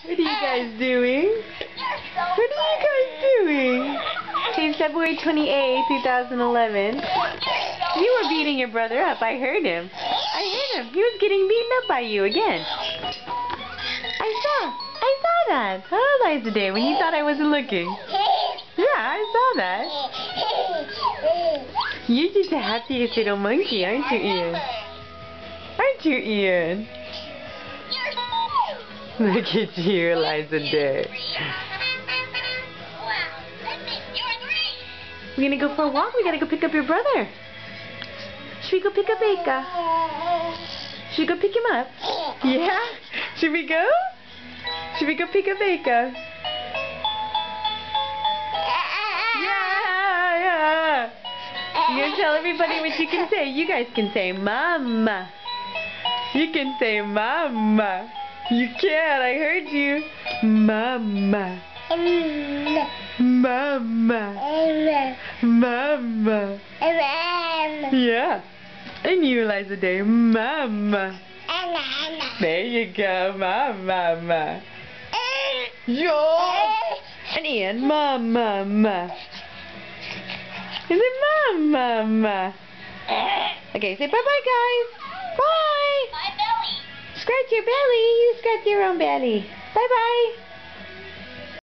What are you guys doing? What are you guys doing? It's February 28th, 2011. You were beating your brother up. I heard him. I heard him. He was getting beaten up by you again. I saw that. How old was the day when you thought I wasn't looking? Yeah, I saw that. You're just the happiest little monkey, aren't you, Ian? Aren't you, Ian? Look at you, Eliza Day. We're gonna go for a walk. We gotta go pick up your brother. Should we go pick up Aka? Should we go pick him up? Yeah? Should we go? Should we go pick up Aka? Yeah! You gonna tell everybody what you can say? You guys can say Mama. You can say Mama. You can, I heard you. Mama. Mama. Mama. Yeah. And you, Eliza Day. Mama. There you go. Mama. Yo. And Ian. Mama. Is it Mama? Okay, say bye-bye, guys. Bye. My belly. Scratch your belly. You scratch your own belly. Bye-bye.